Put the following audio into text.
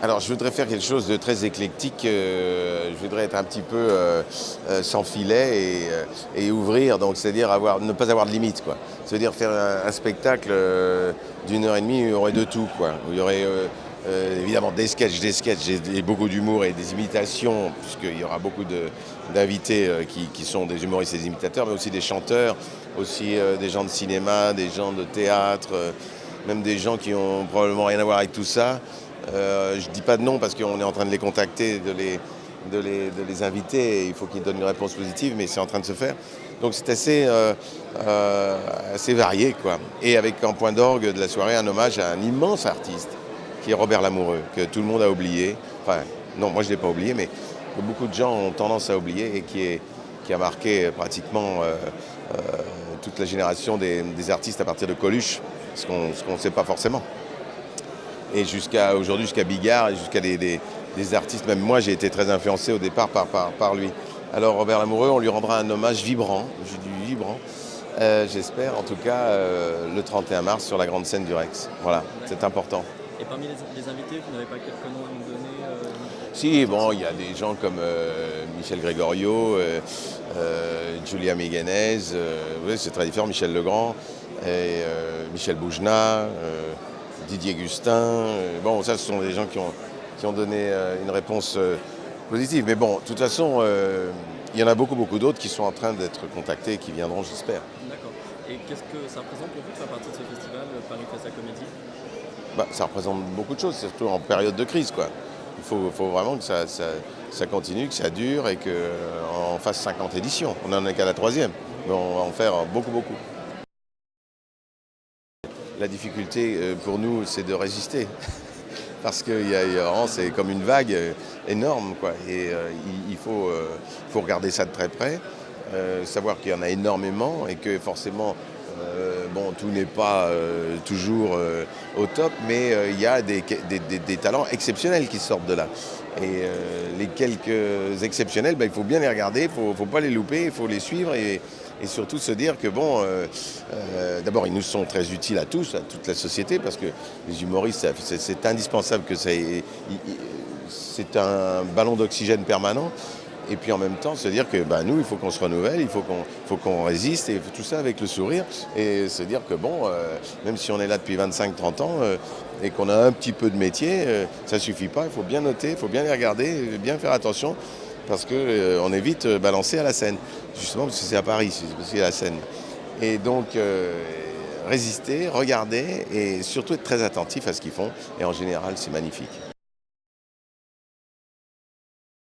Alors, je voudrais faire quelque chose de très éclectique. Je voudrais être un petit peu sans filet et ouvrir, donc c'est-à-dire ne pas avoir de limite, quoi. C'est-à-dire faire un spectacle d'1 heure et demie où il y aurait de tout, quoi. Où il y aurait évidemment des sketchs et beaucoup d'humour et des imitations, puisqu'il y aura beaucoup d'invités qui sont des humoristes et des imitateurs, mais aussi des chanteurs, aussi des gens de cinéma, des gens de théâtre, même des gens qui ont probablement rien à voir avec tout ça. Je ne dis pas de non parce qu'on est en train de les contacter, de les inviter, et il faut qu'ils donnent une réponse positive, mais c'est en train de se faire. Donc c'est assez varié, quoi. Et avec en point d'orgue de la soirée un hommage à un immense artiste qui est Robert Lamoureux, que tout le monde a oublié. Enfin, non, moi je ne l'ai pas oublié, mais que beaucoup de gens ont tendance à oublier et qui a marqué pratiquement toute la génération des artistes à partir de Coluche, ce qu'on ne sait pas forcément. Et jusqu'à aujourd'hui, jusqu'à Bigard, et jusqu'à des artistes, même moi j'ai été très influencé au départ par lui. Alors Robert Lamoureux, on lui rendra un hommage vibrant, je dis vibrant, j'espère en tout cas le 31 mars sur la grande scène du Rex. Voilà, c'est important. Et parmi les invités, vous n'avez pas quelques noms à nous donner Si, bon, il y a des gens comme Michel Gregorio, Julia Migenez, oui, c'est très différent, Michel Legrand, et Michel Boujna, Didier Gustin. Bon, ça, ce sont des gens qui ont donné une réponse positive. Mais bon, de toute façon, il y en a beaucoup, beaucoup d'autres qui sont en train d'être contactés et qui viendront, j'espère. D'accord. Et qu'est-ce que ça représente pour vous de faire partie de ce festival Paris fait sa comédie? Bah, ça représente beaucoup de choses, surtout en période de crise, quoi. Il faut vraiment que ça continue, que ça dure et qu'on fasse 50 éditions. On n'en est qu'à la 3e, mais on va en faire beaucoup, beaucoup. La difficulté pour nous, c'est de résister. Parce que c'est comme une vague énorme, quoi. Et il faut regarder ça de très près, savoir qu'il y en a énormément et que forcément, bon, tout n'est pas toujours au top, mais il y a des talents exceptionnels qui sortent de là. Et les quelques exceptionnels, il faut bien les regarder, il ne faut pas les louper, il faut les suivre et surtout se dire que, bon, d'abord, ils nous sont très utiles à tous, à toute la société, parce que les humoristes, c'est indispensable que c'est un ballon d'oxygène permanent. Et puis en même temps, se dire que nous, il faut qu'on se renouvelle, il faut qu'on résiste, et tout ça avec le sourire. Et se dire que bon, même si on est là depuis 25-30 ans et qu'on a un petit peu de métier, ça ne suffit pas, il faut bien noter, il faut bien les regarder, bien faire attention, parce qu'on est vite balancé à la Seine, justement parce que c'est à Paris, c'est la Seine. Et donc, résister, regarder et surtout être très attentif à ce qu'ils font. Et en général, c'est magnifique.